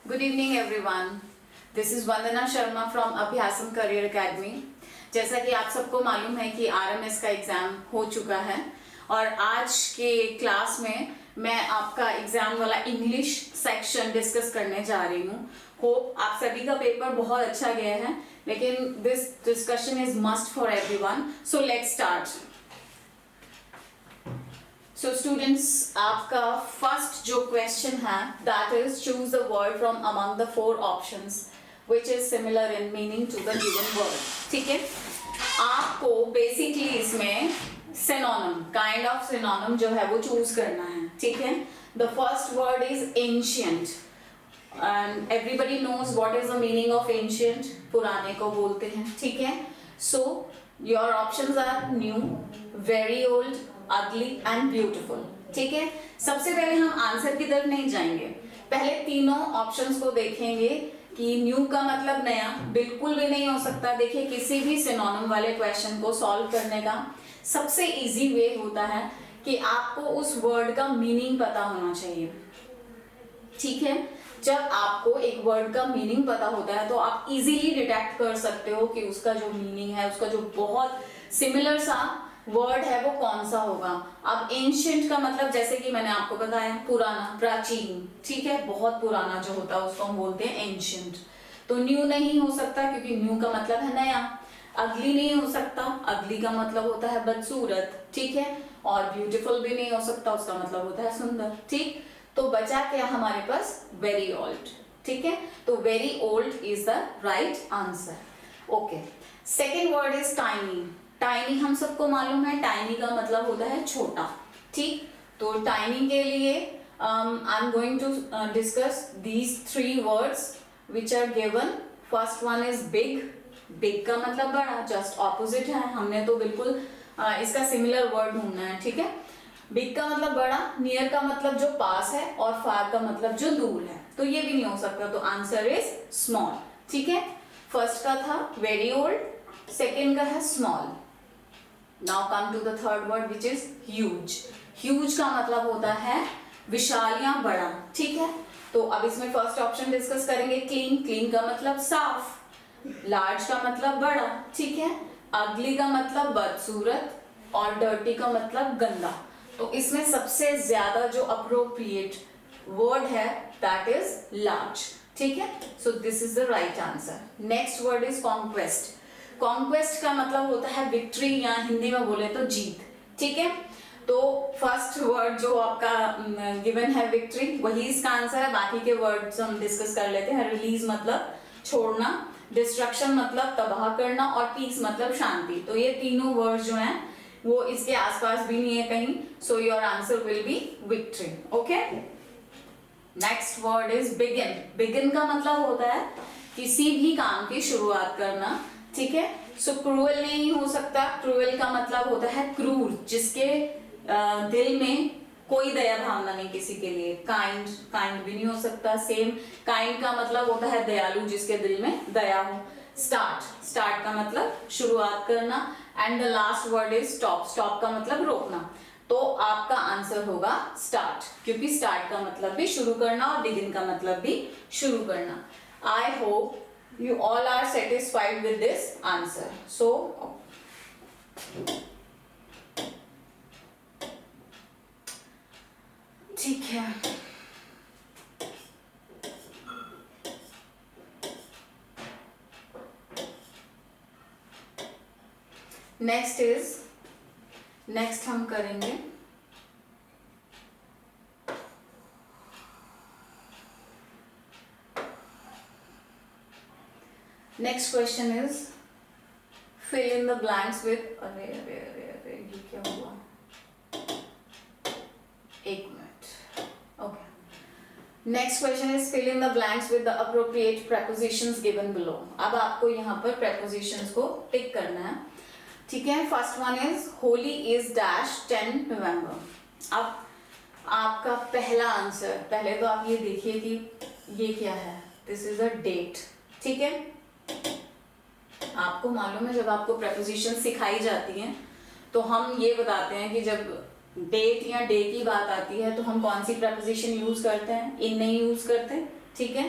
Good evening everyone. This is Vandana Sharma from Abhyasam career academy. जैसा कि आप सबको मालूम है कि आरएमएस का एग्जाम हो चुका है और आज के क्लास में मैं आपका एग्जाम वाला इंग्लिश सेक्शन डिस्कस करने जा रही हूँ। होप आप सभी का पेपर बहुत अच्छा गया है, लेकिन this discussion is must for everyone. So let's start. So students, आपका फर्स्ट जो क्वेश्चन है that is choose the word from among the 4 options which is similar in meaning to the given word. ठीक है, आपको basically इसमें synonym, kind of synonym जो है वो चूज करना है। ठीक है, the first word is ancient and everybody knows what is the meaning of ancient. पुराने को बोलते हैं। ठीक है, so your options are new, very old, ugly and beautiful. ठीक है, सबसे पहले हम आंसर की तरफ नहीं जाएंगे, पहले तीनों ऑप्शंस को देखेंगे कि न्यू का मतलब नया बिल्कुल भी नहीं हो सकता। देखिए, किसी भी सिनोनिम वाले क्वेश्चन को सॉल्व करने का सबसे इजी वे होता है कि आपको उस वर्ड का मीनिंग पता होना चाहिए। ठीक है, जब आपको एक वर्ड का मीनिंग पता होता है तो आप इजीली डिटेक्ट कर सकते हो कि उसका जो मीनिंग है, उसका जो बहुत सिमिलर सा वर्ड है वो कौन सा होगा। अब एंशिएंट का मतलब जैसे कि मैंने आपको बताया पुराना, प्राचीन। ठीक है, बहुत पुराना जो होता है उसको हम बोलते हैं एंशिएंट। तो न्यू नहीं हो सकता क्योंकि न्यू का मतलब है नया। अगली नहीं हो सकता, अगली का मतलब होता है बदसूरत। ठीक है, और ब्यूटीफुल भी नहीं हो सकता, उसका मतलब होता है सुंदर। ठीक, तो बचा क्या हमारे पास? Very old. ठीक है, तो very old is the right answer. Okay, second word is tiny. Tiny हम सबको मालूम है, टाइनी का मतलब होता है छोटा। ठीक, तो टाइनी के लिए I am going to discuss these 3 words which are given. First one is big. Big का मतलब बड़ा, जस्ट ऑपोजिट है। हमने तो बिल्कुल इसका सिमिलर वर्ड ढूंढना है। ठीक है, बिग का मतलब बड़ा, नियर का मतलब जो पास है, और फार का मतलब जो दूर है। तो ये भी नहीं हो सकता, तो आंसर इज स्मॉल। ठीक है, फर्स्ट का था वेरी ओल्ड, सेकेंड का है small. Now come to the third word which is huge. Huge का मतलब होता है विशाल या बड़ा। ठीक है, तो अब इसमें फर्स्ट ऑप्शन डिस्कस करेंगे क्लीन। क्लीन का मतलब साफ, लार्ज का मतलब बड़ा। ठीक है, अगली का मतलब बदसूरत, और डर्टी का मतलब गंदा। तो इसमें सबसे ज्यादा जो अप्रोप्रिएट वर्ड है दैट इज लार्ज। ठीक है, so this is the right answer. Next word is conquest. Conquest का मतलब होता है विक्ट्री, या हिंदी में बोले तो जीत। ठीक है, तो फर्स्ट वर्ड जो आपका गिवन है विक्ट्री, वही इसका आंसर है। बाकी के वर्ड्स हम डिस्कस कर लेते हैं। रिलीज मतलब छोड़ना, डिस्ट्रक्शन मतलब तबाह करना, और पीस मतलब शांति। तो ये तीनों वर्ड जो हैं वो इसके आसपास भी नहीं है कहीं। So your answer will B victory. Okay, next word is begin. Begin का मतलब होता है किसी भी काम की शुरुआत करना। ठीक है, सो क्रूअल नहीं हो सकता। क्रूअल का मतलब होता है क्रूर, जिसके दिल में कोई दया भावना नहीं किसी के लिए। काइंड, काइंड भी नहीं हो सकता। सेम, काइंड का मतलब होता है दयालु, जिसके दिल में दया हो। स्टार्ट, स्टार्ट का मतलब शुरुआत करना। And the last word is stop. Stop का मतलब रोकना। तो आपका आंसर होगा स्टार्ट, क्योंकि स्टार्ट का मतलब भी शुरू करना और बिगिन का मतलब भी शुरू करना। I hope you all are satisfied with this answer. So ठीक है, नेक्स्ट हम करेंगे next question is fill in the blanks with. अरे अरे अरे अरे, ये क्या हुआ? एक minute. Okay, next question is fill in the blanks with the appropriate prepositions given below. अब आपको यहाँ पर prepositions को टिक करना है। ठीक है, first one is Holi is dash 10 नवंबर। अब आपका पहला आंसर, पहले तो आप ये देखिए कि ये क्या है। This is a date. ठीक है, आपको मालूम है जब आपको preposition सिखाई जाती हैं तो हम ये बताते हैं कि जब डेट या डे की बात आती है तो हम कौन सी preposition यूज करते हैं? इन नहीं यूज करते। ठीक है,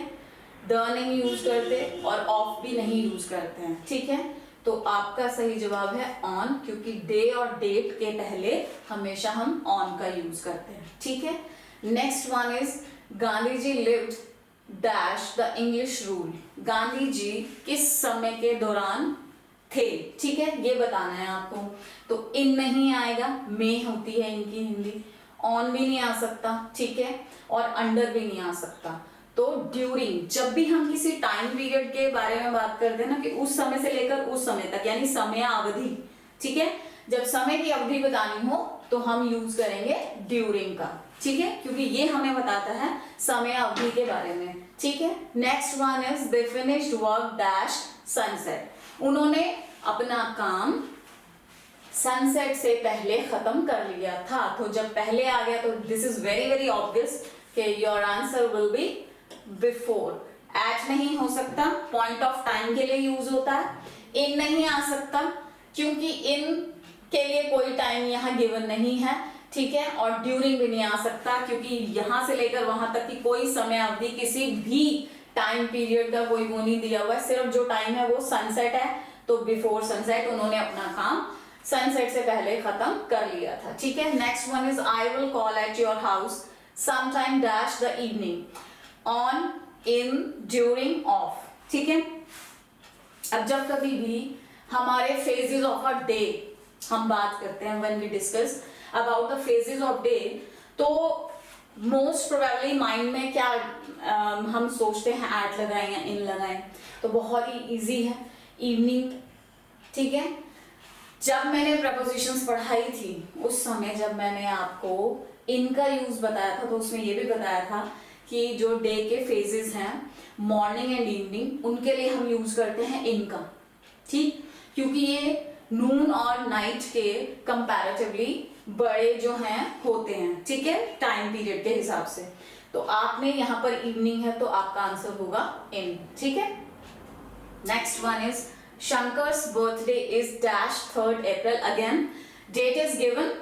द नहीं यूज करते और ऑफ भी नहीं यूज करते हैं, ठीक है। तो आपका सही जवाब है ऑन, क्योंकि डे और डेट के पहले हमेशा हम ऑन का यूज करते हैं, ठीक है। Next one is Gandhi ji lived dash the English rule. Gandhi ji किस समय के दौरान थे, ठीक है, ये बताना है आपको। तो इन नहीं आएगा, मे होती है इनकी हिंदी, ऑन भी नहीं आ सकता, ठीक है, और अंडर भी नहीं आ सकता। तो ड्यूरिंग, जब भी हम किसी टाइम पीरियड के बारे में बात करते हैं ना, कि उस समय से लेकर उस समय तक, यानी समय अवधि, ठीक है, जब समय की अवधि बतानी हो तो हम यूज करेंगे ड्यूरिंग का, ठीक है, क्योंकि ये हमें बताता है समय अवधि के बारे में, ठीक है। Next one is they finished work dash sunset. उन्होंने अपना काम सनसेट से पहले खत्म कर लिया था। तो जब पहले आ गया तो this is very very obvious कि your answer will be before. At नहीं हो सकता, पॉइंट ऑफ टाइम के लिए यूज होता है। इन नहीं आ सकता क्योंकि इन के लिए कोई टाइम यहाँ गिवन नहीं है, ठीक है, और ड्यूरिंग भी नहीं आ सकता क्योंकि यहां से लेकर वहां तक की कोई समय अवधि किसी भी टाइम पीरियड का कोई वो नहीं दिया हुआ है। सिर्फ जो टाइम है वो सनसेट है, तो बिफोर सनसेट उन्होंने अपना काम सनसेट से पहले खत्म कर लिया था, ठीक है। Next one is I will call at your house sometime dash the evening, on, in, during, of, ठीक है। अब जब कभी भी हमारे फेजेस ऑफ अ डे हम बात करते हैं, when we discuss about the phases of day, तो मोस्ट प्रोबेबली माइंड में क्या हम सोचते हैं, एट लगाएं या इन लगाएं, तो बहुत ही इजी है, इवनिंग, ठीक है। जब मैंने प्रपोजिशंस पढ़ाई थी उस समय जब मैंने आपको इनका यूज बताया था, तो उसमें ये भी बताया था कि जो डे के फेजेस हैं मॉर्निंग एंड इवनिंग, उनके लिए हम यूज करते हैं इनका, ठीक, क्योंकि ये नून और नाइट के कंपैरेटिवली बड़े जो हैं होते हैं, ठीक है, टाइम पीरियड के हिसाब से। तो आपने यहाँ पर इवनिंग है तो आपका आंसर होगा इन, ठीक है। Next one is Shankar's birthday is dash 3rd April, again date is given.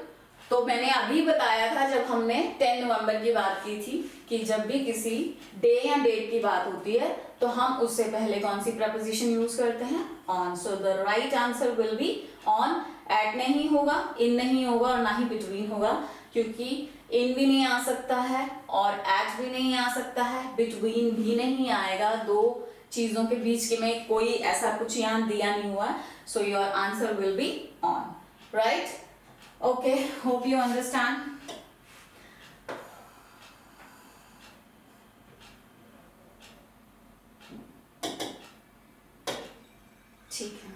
तो मैंने अभी बताया था जब हमने 10 नवंबर की बात की थी कि जब भी किसी डे या डेट की बात होती है तो हम उससे पहले कौन सी प्रपोजिशन यूज करते हैं, on. So the right answer will be on. At नहीं होगा, इन नहीं होगा और ना ही बिटवीन होगा, क्योंकि इन भी नहीं आ सकता है और एट भी नहीं आ सकता है, बिटवीन भी नहीं आएगा। दो चीजों के बीच के में कोई ऐसा कुछ यहाँ दिया नहीं हुआ, so your answer will be on, right. Okay, hope you understand. ठीक है।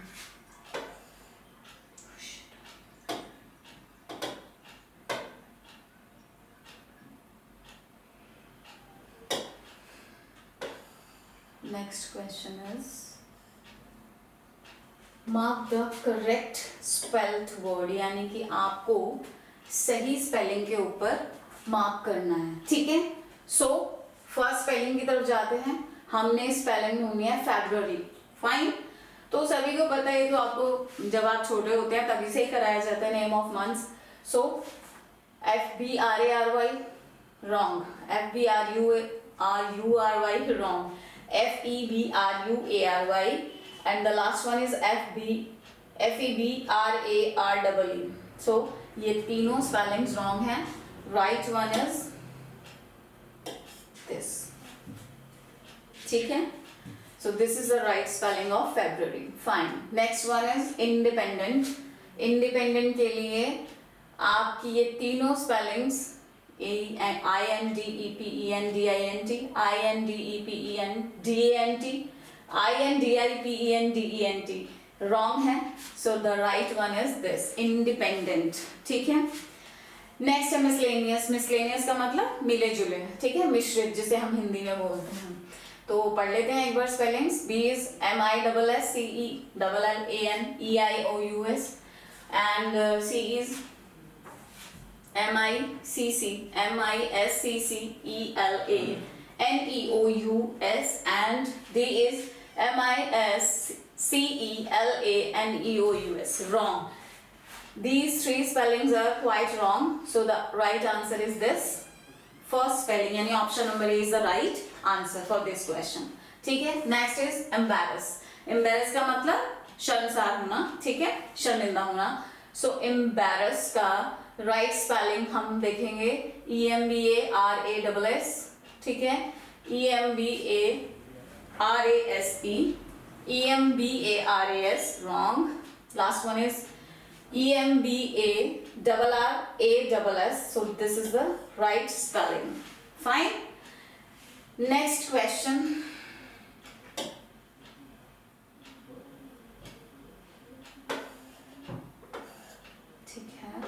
Next question is mark the correct spelled word, यानी कि आपको सही स्पेलिंग के ऊपर मार्क करना है, ठीक है। सो फर्स्ट स्पेलिंग की तरफ जाते हैं। हमने स्पेलिंग ढूंढनी है फेब्रुअरी, फाइन। तो सभी को पता है, तो आपको जब आप छोटे होते हैं तभी से ही कराया जाता है name of months. So FBRARY wrong, FBRURY wrong, FEBRUARY, and the last one is FEBRAREE. So ये तीनों spellings wrong हैं. Right one is this. ठीक है? So this is the right spelling of February. Fine. Next one is independent. Independent के लिए आपकी ये तीनों spellings INDEPENDINT, INDEPENDANT wrong है. So the right one is this, independent. ठीक है. नेक्स्ट है मिसलेनियस. मिसलेनियस का मतलब मिले जुले, ठीक है, मिश्रित, जिसे हम हिंदी में बोलते हैं. तो पढ़ लेते हैं एक बार spellings. B is MISSCELLANEIOUS and C is MISCCELANEOUS and D is MISCELANEOUS. Wrong. These three spellings are quite wrong. So the right answer is this. First spelling, यानी option number A is the right answer for this question. ठीक है। Next is embarrass. Embarrass का मतलब शर्मसार होना, ठीक है, शर्मिंदा होना। सो एम्बैरस का राइट स्पेलिंग हम देखेंगे EMBARASS, ठीक है, EMBARASE, EMBARAS, wrong. Last one is EMBARRASS. So this is the right spelling. Fine. Next question. ठीक है।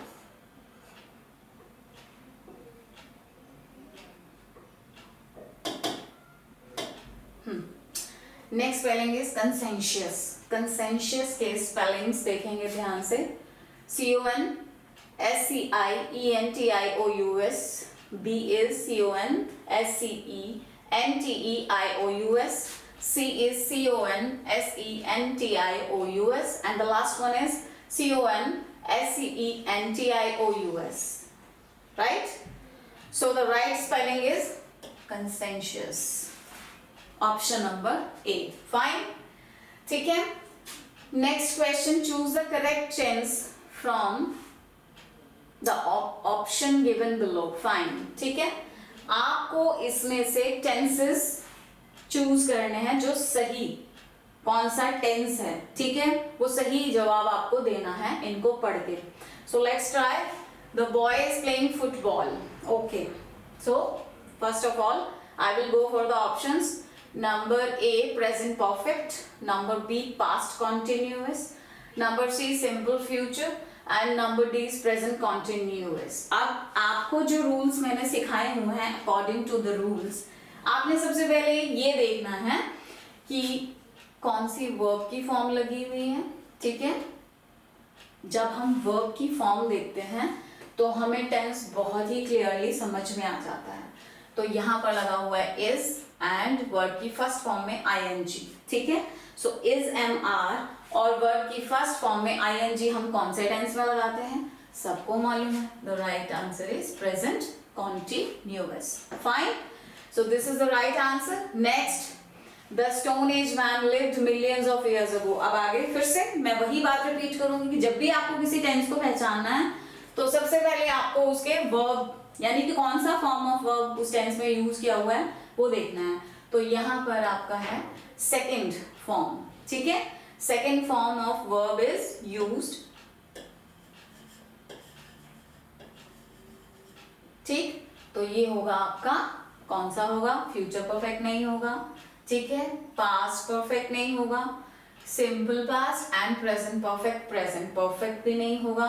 Next spelling is कंसेंशियस। कंसेंशियस के स्पेलिंग्स देखेंगे ध्यान से। CONSCIENTIOUS, B is CONSCENTEIOUS, C is CONSENTIOUS, and the last one is CONSCENTIOUS, right? So the right spelling is conscientious. Option number A. Fine. ठीक है। Next question, choose the correct tense from the option given below. Fine. ठीक है। आपको इसमें से tenses choose करने हैं जो सही, कौन सा tense है, ठीक है, वो सही जवाब आपको देना है इनको पढ़ के। So let's try. The boy is playing football. Okay. So first of all, I will go for the options. Number A, present perfect. Number B, past continuous. Number C, simple future. And number D is present continuous. अब आपको जो rules मैंने सिखाए हुए हैं according to the rules, आपने सबसे पहले ये देखना है कि कौन सी verb की form लगी हुई है, ठीक है। जब हम verb की form देखते हैं तो हमें tense बहुत ही clearly समझ में आ जाता है। तो यहाँ पर लगा हुआ है is and वर्ब की फर्स्ट फॉर्म में ing, ठीक है। सो is MR और वर्ब की फर्स्ट फॉर्म में ing हम कौन से टेंस में लगाते हैं, सबको मालूम है। The right answer is present continuous. Fine. So this is the right answer. Next, the stone age man lived millions of years ago. अब आगे फिर से मैं वही बात रिपीट करूंगी कि जब भी आपको किसी टेंस को पहचानना है तो सबसे पहले आपको उसके वर्ब यानी कि कौन सा फॉर्म ऑफ वर्ब उस टेंस में यूज किया हुआ है वो देखना है। तो यहाँ पर आपका है सेकेंड फॉर्म, ठीक है। Second form of verb is used, ठीक। तो ये होगा आपका कौन सा होगा, फ्यूचर परफेक्ट नहीं होगा, ठीक है, पास्ट परफेक्ट नहीं होगा, simple past and present perfect, present perfect भी नहीं होगा।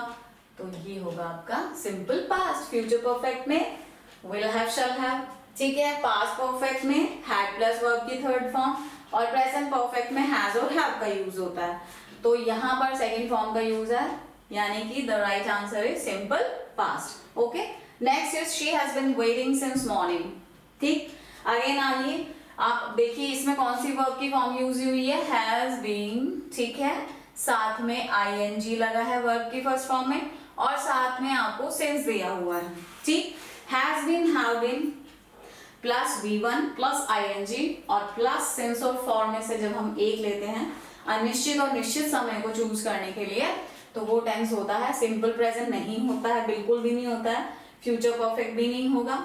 तो ये होगा आपका सिंपल पास्ट। फ्यूचर परफेक्ट में विल हैव, शैल हैव, ठीक है। पास्ट परफेक्ट में हैड प्लस वर्ब की थर्ड फॉर्म और प्रेजेंट परफेक्ट में हैज और हैव का यूज होता है। तो यहाँ पर सेकंड फॉर्म का यूज है, यानी कि the right answer is simple past. Okay. Next is she has been waiting since morning, ठीक। अगेन आइए आप देखिए इसमें कौन सी वर्ब की फॉर्म यूज हुई है, हैज बीन, ठीक है, साथ में ing लगा है वर्ब की फर्स्ट फॉर्म में और साथ में आपको सिंस दिया हुआ है, ठीक। Has been, have been plus V1 plus ing और प्लस सिंस और फॉर में से जब हम एक लेते हैं अनिश्चित और निश्चित समय को चूज करने के लिए तो वो टेंस होता है सिंपल प्रेजेंट नहीं होता है, बिल्कुल भी नहीं होता है, फ्यूचर परफेक्ट भी नहीं होगा,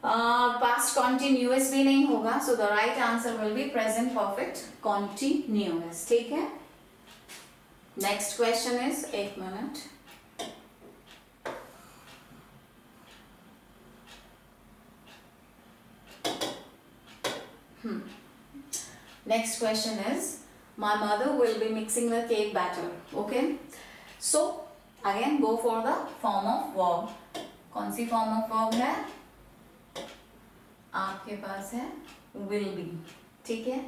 पास्ट कॉन्टिन्यूअस भी नहीं होगा। So the right answer will be present perfect continuous, ठीक है। नेक्स्ट क्वेश्चन इज, एक minute, next question is, my mother will be mixing the cake batter. Okay, so again go for the form of verb. कौन सी form of verb है आपके पास, है will be, ठीक है।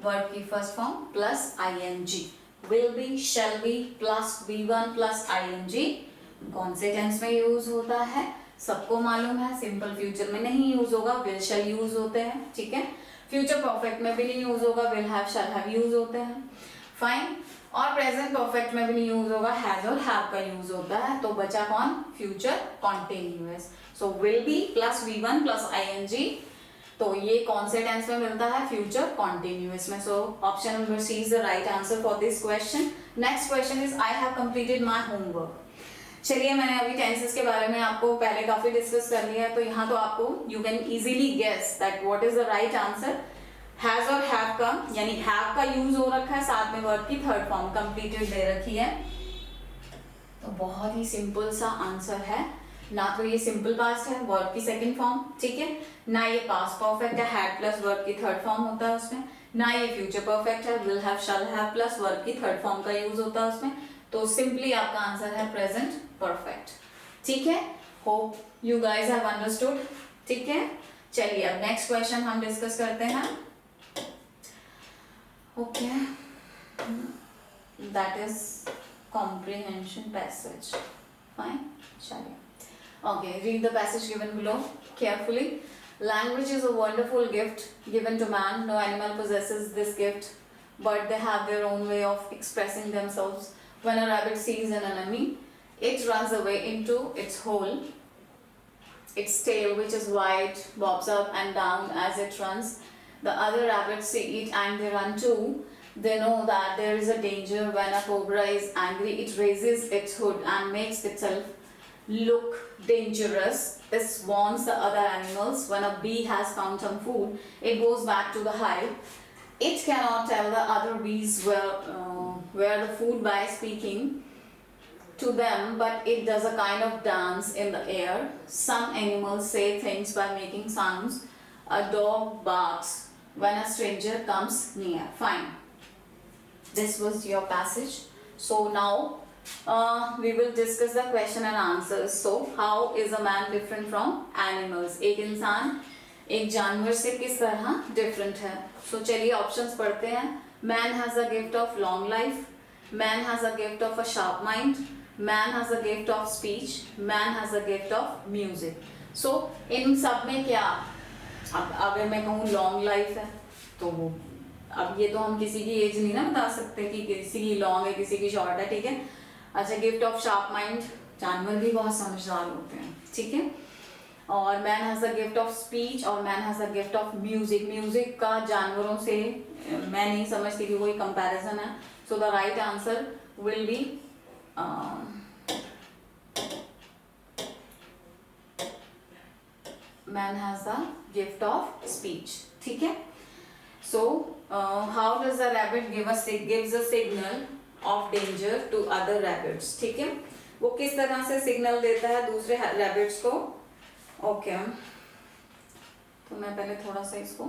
verb की first form plus ing, will be, shall be plus V1 plus ing कौन से tense में यूज होता है सबको मालूम है। सिंपल फ्यूचर में नहीं यूज होगा, will shall यूज होते हैं, ठीक है। फ्यूचर परफेक्ट में भी नहीं यूज होगा, will have, shall have use होते हैं, फाइन। और प्रेजेंट परफेक्ट में भी नहीं यूज होगा, हैज और हैव का यूज होता है। तो बचा कौन, future continuous. So will be plus V1 plus ing तो ये कौन से टेंस में मिलता है? फ्यूचर कॉन्टिन्यूअस में. So option number C is the right answer for this question. Next question is I have completed my homework. चलिए, मैंने अभी टेंसेस के बारे में आपको पहले काफी डिस्कस कर लिया है, तो यहाँ तो आपको you can easily guess that what is the right answer. Has और हैव का, यानी हैव का यूज हो रखा है, साथ में वर्ब की थर्ड फॉर्म कंप्लीटेड दे रखी है. तो बहुत ही सिंपल सा आंसर है. ना तो ये सिंपल पास्ट है, वर्ब की सेकंड फॉर्म, ठीक है, ना ये पास्ट परफेक्ट है, हैड प्लस वर्ब की थर्ड फॉर्म होता है उसमें, ना ये फ्यूचर परफेक्ट है, will have, shall have plus verb की थर्ड फॉर्म का यूज होता है उसमें. तो सिंपली आपका आंसर है प्रेजेंट परफेक्ट. ठीक है, hope you guys have understood. ठीक है, चलिए अब नेक्स्ट क्वेश्चन हम डिस्कस करते हैं. Okay, that is comprehension passage. Fine, chaliye. Okay, read the passage given below carefully. Language is a wonderful gift given to man. No animal possesses this gift, but they have their own way of expressing themselves. When a rabbit sees an enemy, it runs away into its hole. Its tail, which is white, bobs up and down as it runs. The other rabbits see it and they run too. They know that there is a danger. When a cobra is angry, it raises its hood and makes itself look dangerous. This warns the other animals. When a bee has found some food, it goes back to the hive. It cannot tell the other bees where the food by speaking to them, but it does a kind of dance in the air. Some animals say things by making sounds. A dog barks when a stranger comes near. Fine. This was your passage. So now we will discuss the question and answers. So how is a man different from animals? एक इंसान एक जानवर से किस तरह different है? So चलिए options पढ़ते हैं. Man has a gift of long life. Man has a gift of a sharp mind. Man has a gift of speech. Man has a gift of music. So इन सब में क्या? अब अगर मैं कहूँ long life है तो वो, अब ये तो हम किसी की एज नहीं ना बता सकते कि किसी की लॉन्ग है किसी की शॉर्ट है. ठीक है, अच्छा, गिफ्ट ऑफ शार्प माइंड, जानवर भी बहुत समझदार होते हैं. ठीक है, और man has a gift of speech और man has a gift of music. Music का जानवरों से मैं नहीं समझती कि कोई कंपैरिजन है. सो the right answer will B man has a gift of speech. ठीक है, so how does a rabbit gives a signal of danger to other rabbits? ठीक है, वो किस तरह से सिग्नल देता है दूसरे रैबिट्स को? ओके, तो मैं पहले थोड़ा सा इसको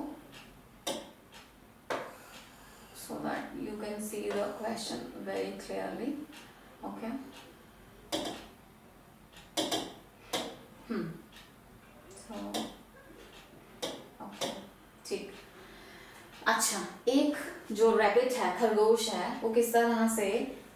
so that you can see the question very clearly. Okay. So okay, ठीक. अच्छा, एक जो रैबिट है, खरगोश है, वो किस तरह से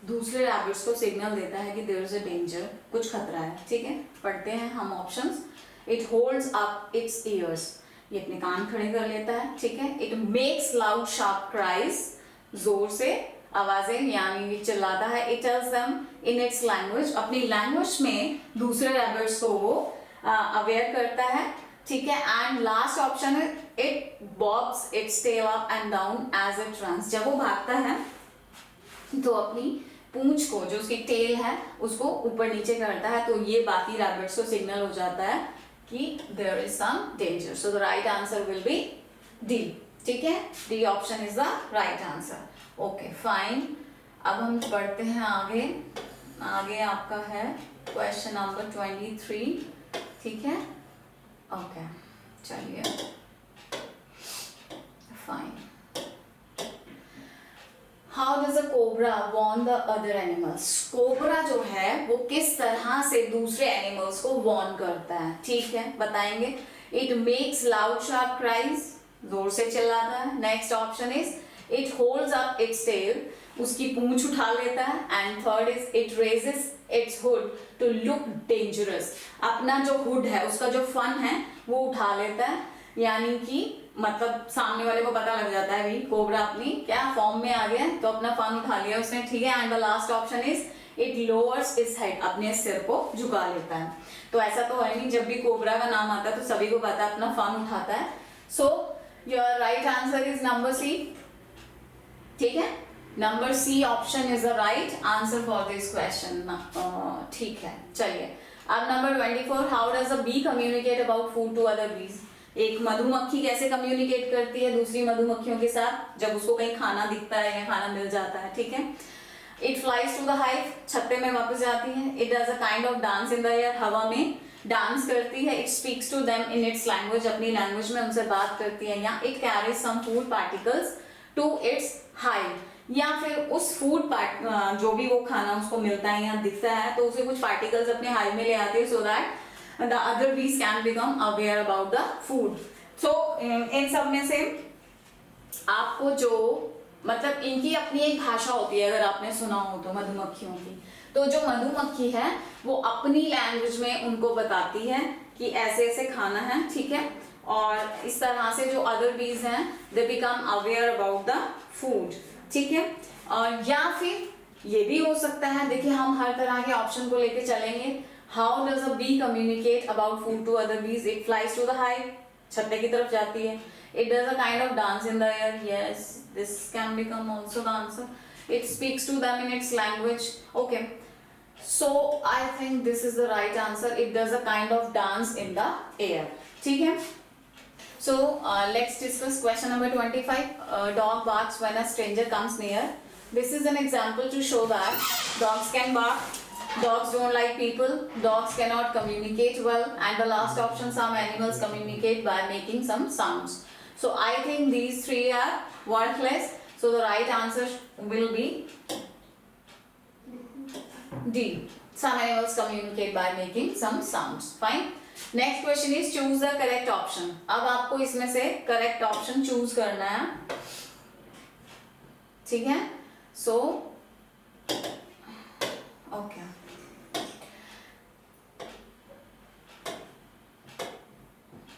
दूसरे रैबिट्स को सिग्नल देता है कि देयर इज अ डेंजर, कुछ खतरा है. ठीक है, पढ़ते हैं हम options. It holds up it's years, ये अपने कान खड़े कर लेता है. ठीक है, it makes loud sharp cries, जोर से आवाजें यानी चिल्लाता है. It tells them in its language, अपनी लैंग्वेज में दूसरे रैबिट्स को वो अवेयर करता है. ठीक है, एंड लास्ट ऑप्शन है it bobs its tail up and down as it runs. जब वो भागता है तो अपनी पूंछ को, जो उसकी टेल है, उसको ऊपर नीचे करता है. तो ये बाकी रैबिट्स को सिग्नल हो जाता है कि there is some danger. So the right answer will be D. ठीक है, D option is the right answer. Okay, fine. अब हम पढ़ते हैं आगे. आगे आपका है क्वेश्चन नंबर 23. ठीक है, ओके, चलिए, fine. How does a cobra warn the other animals? Cobra जो है वो किस तरह से दूसरे एनिमल्स को वॉर्न करता है? ठीक है, बताएंगे. It makes loud sharp cries, जोर से चिल्लाता है. Next option is it holds up its tail, उसकी पूंछ उठा लेता है. And third is it raises its hood to look dangerous, अपना जो हुड है, उसका जो फन है, वो उठा लेता है. यानी कि मतलब सामने वाले को पता लग जाता है भाई कोबरा अपनी क्या फॉर्म में आ गया, तो अपना फन उठा लिया उसने. ठीक है, and the last option is it lowers its head, अपने सिर को झुका लेता है. तो ऐसा तो है नहीं, जब भी कोबरा का नाम आता है तो सभी को पता है अपना फन उठाता है. So your right answer is number C. ठीक है, number C option is the right answer for this question. ठीक है, चलिए अब number 24. How does a bee communicate about food to other bees? एक मधुमक्खी कैसे कम्युनिकेट करती है दूसरी मधुमक्खियों के साथ जब उसको कहीं खाना दिखता है या खाना मिल जाता है. ठीक है, it flies to the hive, छत्ते में वापस जाती है. It does a kind of dance in the air, हवा में डांस करती है. It speaks to them in its language, अपनी लैंग्वेज में उनसे बात करती है. या it carries some food particles to its hive, या फिर उस फूड जो भी वो खाना उसको मिलता है या दिखता है तो उसे कुछ पार्टिकल्स अपने हाइव में ले आते हैं so that the other bees can become aware about the food. So इन सब में से आपको जो मतलब इनकी अपनी एक भाषा होती है, अगर आपने सुना हो तो मधुमक्खियों की, तो जो मधुमक्खी है वो अपनी लैंग्वेज में उनको बताती है कि ऐसे ऐसे खाना है. ठीक है, और इस तरह से जो अदर बीज हैं they become aware about the food. ठीक है, और या फिर ये भी हो सकता है, देखिए हम हर तरह के ऑप्शन को लेके चलेंगे. How does a bee communicate about food to other bees? It flies to the hive, छत्ते की तरफ जाती है. It does a kind of dance in the air. Yes, this can become also the answer. It speaks to them in its language. Okay, so I think this is the right answer. It does a kind of dance in the air. ठीक है. So let's discuss question number 25. Dog barks when a stranger comes near. This is an example to show that dogs can bark. Dogs don't like people, dogs cannot communicate well, and the last option, some animals communicate by making some sounds. So I think these three are worthless, so the right answer will be D. Some animals communicate by making some sounds. Fine. Next question is choose the correct option. अब आपको इसमें से correct option choose करना है. ठीक है, so okay.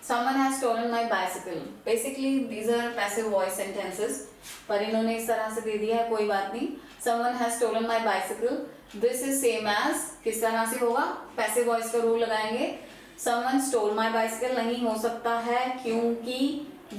Someone has stolen my bicycle. Basically these are passive voice sentences, पर इन्होंने इस तरह से दे दिया है, कोई बात नहीं. Someone has stolen my bicycle. This is same as, किस तरह से होगा, passive voice का रूल लगाएंगे. Someone stole my bicycle नहीं हो सकता है क्योंकि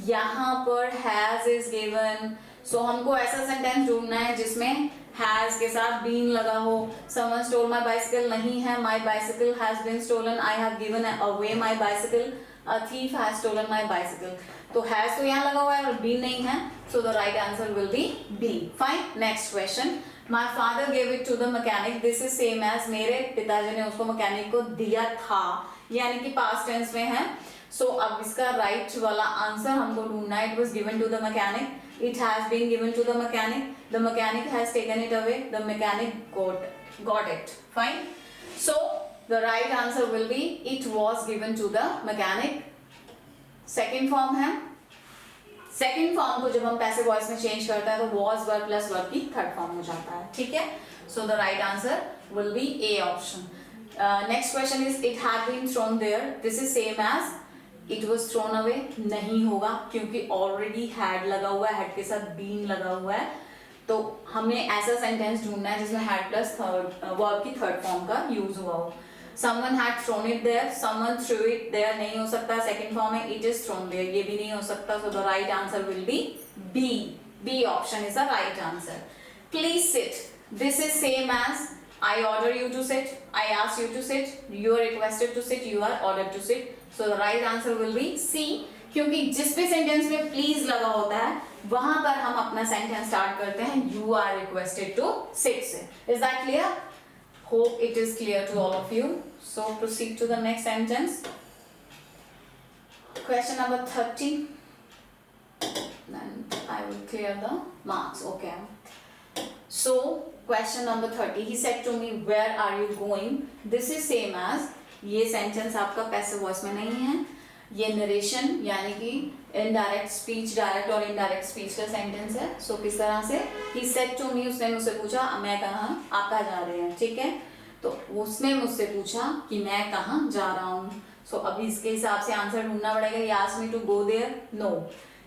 यहाँ पर has is given. So हमको ऐसा सेंटेंस ढूंढना है जिसमें has के साथ been लगा हो. Someone stole my bicycle नहीं है. My bicycle has been stolen. I have given away my bicycle. A thief has stolen my bicycle. तो has तो यहाँ लगा हुआ है और been नहीं है. So the right answer will be B. Fine. Next question. My father gave it to the mechanic. This is same as मेरे पिताजी ने उसको मैकेनिक को दिया था, यानी कि past tense में है. So अब इसका right वाला आंसर हमको ढूंढना है. It was given to the mechanic. It has been given to the mechanic. The mechanic has taken it away. The mechanic got it. Fine. So the right answer will be it was given to the mechanic. Second form है. Second form को जब हम passive voice में change करते हैं तो was verb plus verb की third form हो जाता है. ठीक है. So the right answer will be A option. Next question is it had been thrown there. This is same as it was thrown away. नहीं होगा क्योंकि already had लगा हुआ है, had के साथ been लगा हुआ है. तो हमें ऐसा sentence ढूंढना है जिसमें had plus verb की third form का use हुआ हो. Someone had thrown it there. Someone threw it there नहीं हो सकता. Second form है it is thrown there. ये भी नहीं हो सकता. So the right answer will be B. B option is the right answer. Please sit. This is same as I order you to sit. I ask you to sit. You are requested to sit. You are ordered to sit. So the right answer will be C. क्योंकि जिस भी sentence में please लगा होता है वहां पर हम अपना सेंटेंस स्टार्ट करते हैं you are requested to sit से. Is that clear? Hope it is clear to all of you. So proceed to the next sentence. Question number 30. Then I will clear the marks. Okay. So question number 30. He said to me, "Where are you going?" This is same as ये sentence आपका passive voice में नहीं है. ये narration यानी कि indirect speech, direct और indirect speech का sentence है. So किस तरह से he said to me, उसने मुझसे पूछा मैं कहाँ, आप कहाँ जा रहे हैं. ठीक है, तो उसने मुझसे पूछा कि मैं कहाँ जा रहा हूँ. So अभी इसके हिसाब से आंसर ढूंढना पड़ेगा. He asked me to go there. No.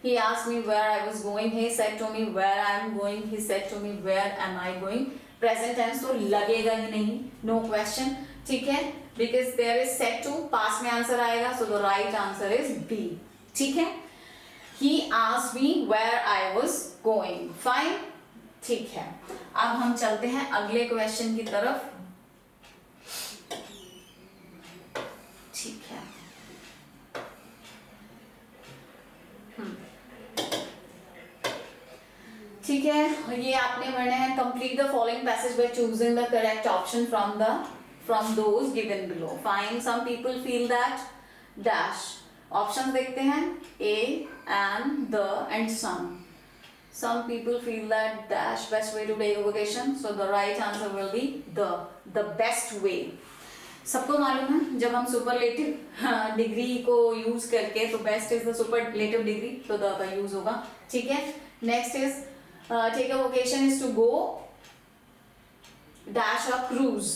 He asked me where I was going. He said to me where I am going. He said to me where am I going. Present tense तो लगेगा ही नहीं. No question. ठीक है, because there is said to, past में answer आएगा. So the right answer is B. ठीक है. He asked me where I was going. Fine. ठीक है, अब हम चलते हैं अगले क्वेश्चन की तरफ. ठीक है. ठीक है, ये आपने पढ़ने हैं. Complete the following passage by choosing the correct option from those given below. Fine. Some people feel that dash. Option देखते हैं. A and the and some. Some people feel that dash best way to take a vacation, so the right answer will be the best way. सबको मालूम है जब हम superlative degree को use करके, तो best is the superlative degree, तो the का यूज होगा. ठीक है. Next is take a vacation is to go dash a cruise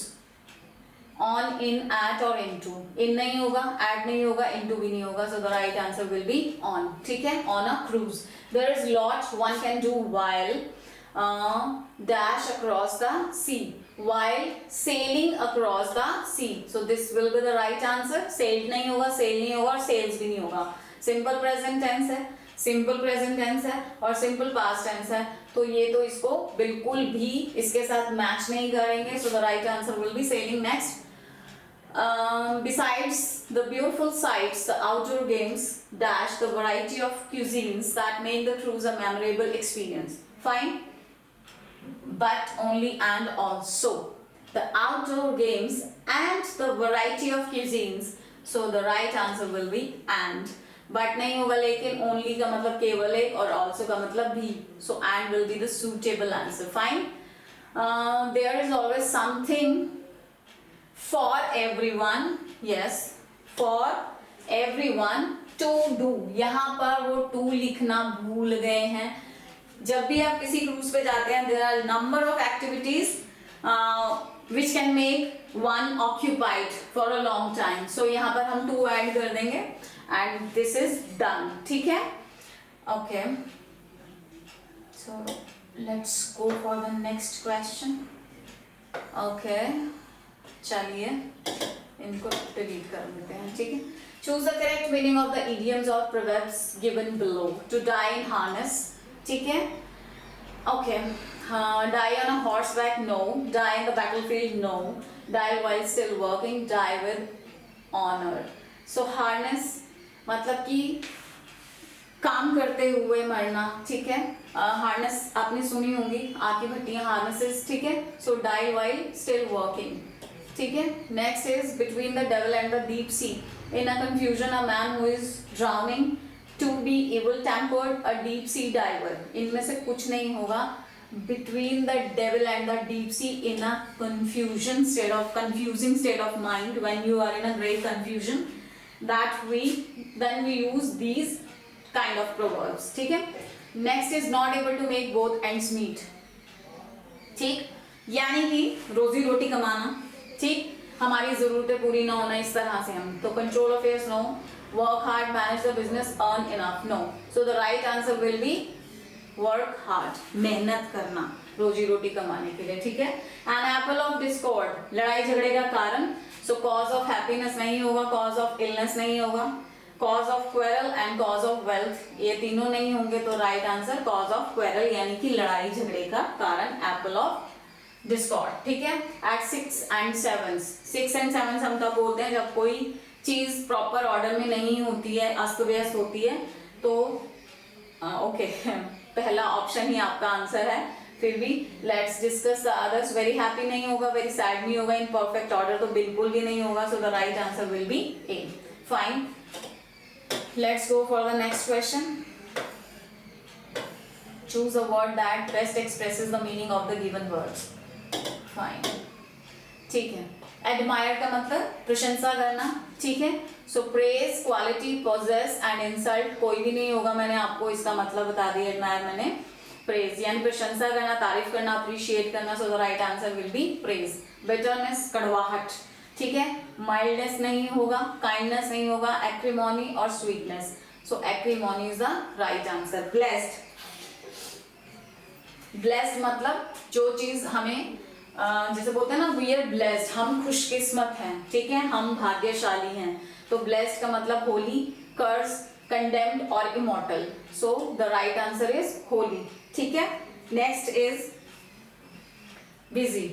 on, in, at और इनटू. इन नहीं होगा, एट नहीं होगा, इनटू भी नहीं होगा, so the right answer will be on. ठीक है. On a cruise. There is lot one can do while dash across the sea, while sailing across the sea. So this will be the right answer. Sailed नहीं होगा, sail नहीं होगा और sails भी नहीं होगा. Simple present tense है, simple present tense है और simple past tense है, तो ये तो इसको बिल्कुल भी इसके साथ मैच नहीं करेंगे. So the right answer will be sailing. Next. Besides the beautiful sights, the outdoor games dash the variety of cuisines that make the cruise a memorable experience. Fine. But only and also the outdoor games and the variety of cuisines, so the right answer will be and. But नहीं होगा, लेकिन only का मतलब केवल एक और also का मतलब भी, so and will be the suitable answer. Fine. There is always something for everyone. Yes, for everyone to do. यहाँ पर वो to लिखना भूल गए हैं. जब भी आप किसी क्रूज पे जाते हैं, there are number of activities which can make one occupied for a long time. So यहाँ पर हम to add कर देंगे and this is done. ठीक है. Okay. So let's go for the next question. Okay. चलिए इनको डिलीट कर देते हैं. ठीक है. Choose the correct meaning of the idioms or proverbs given below. To die in harness. ठीक है. Okay. Die on a horseback, no. Die in the battlefield, no. Die while still working, die with honor. So harness मतलब कि काम करते हुए मरना. ठीक है. हार्नेस आपने सुनी होगी, आग की भट्टियां हार्नेसेस. ठीक है. So die while still working. ठीक है. Next is between the devil and the deep sea. In a confusion a man who is drowning, to be evil tempered, a deep sea diver. इनमें से कुछ नहीं होगा. Between the devil and the deep sea, in a confusion state of confusing state of mind, when you are in a great confusion, that then we use these kind of proverbs. ठीक है. Next is not able to make both ends meet. ठीक. यानी कि रोजी रोटी कमाना. ठीक. हमारी जरूरतें पूरी ना होना, इस तरह से हम. तो control affairs no. Work hard, manage the business, earn enough, no. So the right answer will be work hard. मेहनत करना रोजी रोटी कमाने के लिए. ठीक है. एन एप्पल ऑफ डिस्कॉर्ड, लड़ाई झगड़े का कारण. सो कॉज ऑफ हैप्पीनेस नहीं होगा, कॉज ऑफ इलनेस नहीं होगा, cause of quarrel and cause of wealth, ये तीनों नहीं होंगे, तो right answer cause of quarrel यानी कि लड़ाई झगड़े का कारण, एप्पल ऑफ डिस्कॉर्ड. ठीक है. एट 6 and 7, 6 and 7 हम तब बोलते हैं जब कोई चीज प्रॉपर ऑर्डर में नहीं होती है, अस्त व्यस्त होती है. तो ओके पहला ऑप्शन ही आपका आंसर है. फिर भी let's discuss the others. Very happy नहीं होगा, वेरी सैड नहीं होगा, इन परफेक्ट ऑर्डर तो बिल्कुल भी नहीं होगा. So the right answer will B A. Fine. Let's go for the next question. Choose a word that best expresses the meaning of the given words. Fine. ठीक है. Admire का मतलब प्रशंसा करना. ठीक है. So praise, quality, possess and insult कोई भी नहीं होगा. मैंने आपको इसका मतलब बता दिया. Admire मैंने praise यानी प्रशंसा करना, तारीफ करना, appreciate करना. So the right answer will be praise. Bitterness कड़वाहट. ठीक है. माइल्डनेस नहीं होगा, काइंडनेस नहीं होगा, एक्रीमोनी और sweetness. So acrimony is the right answer. Blessed, blessed मतलब जो चीज हमें जैसे बोलते हैं ना, वी आर ब्लेस्ड, हम खुशकिस्मत हैं. ठीक है. हम भाग्यशाली हैं. तो ब्लेस्ड का मतलब होली, कर्स, condemned or immortal. So the right answer is holy. ठीक है. Next is busy,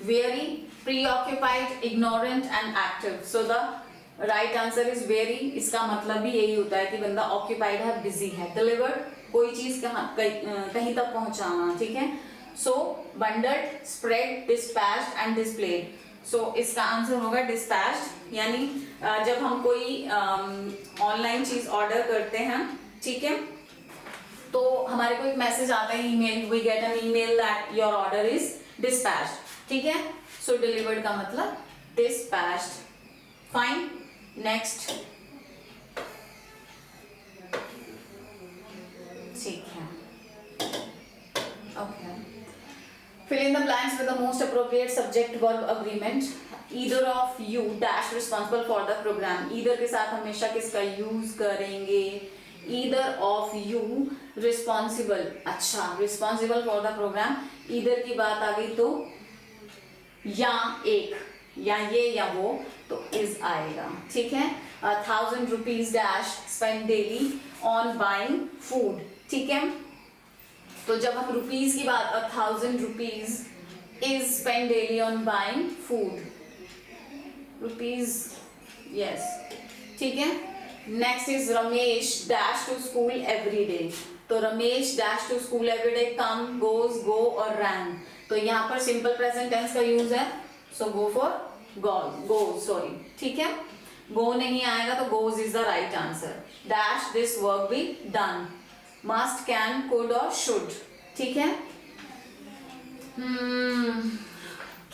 weary, preoccupied, ignorant and active. So the right answer is weary. इसका मतलब भी यही होता है कि बंदा occupied है, busy है. Delivered, कोई चीज कहीं तक पहुंचाना. ठीक है. So bundled, spread, dispatched and displayed. So इसका आंसर होगा dispatched. यानी जब हम कोई ऑनलाइन चीज ऑर्डर करते हैं, ठीक है, तो हमारे को एक मैसेज आता है, email, we get an email that your order is dispatched. ठीक है. सो डिलीवर्ड का मतलब डिस्पैच्ड. फाइन. नेक्स्ट. ठीक है. Okay. Fill in the blanks with the most appropriate subject verb agreement. Either of you dash responsible for the program. Either के साथ हमेशा किसका यूज करेंगे? Either of you responsible. अच्छा, responsible for the program. Either की बात आ गई तो या एक, या ये या वो, तो is आएगा. ठीक है. 1000 rupees dash spend daily on buying food. ठीक है. तो जब हम रुपीज की बात, 1000 rupees is spent daily on buying food. Rupees, yes. ठीक है. Next is Ramesh dash to school every day. तो Ramesh dash to school every day, come, goes, go और रैन. तो यहाँ पर सिंपल प्रेजेंट टेंस का यूज है. So go for go, sorry. ठीक है. गो नहीं आएगा तो goes is the right answer. Dash this work be done. Must, can, could और शुड. ठीक है.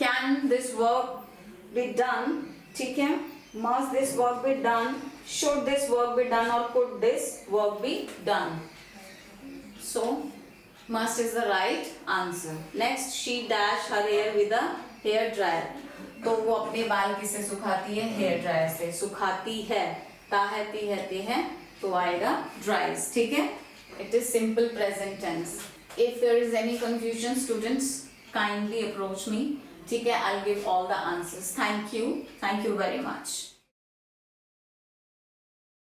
Can this work be done. ठीक है. Must this work be done, should this work be done or could this work be done. So must is the right answer. Next, she dash her hair with a hair dryer. तो वो अपने बाल किससे सुखाती है? Hair dryer से. सुखाती है, ता है, ती है, ते है, तो आएगा dries. ठीक है. It is simple present tense. If there is any confusion, students kindly approach me. ठीक है. I'll give all the answers. Thank you very much.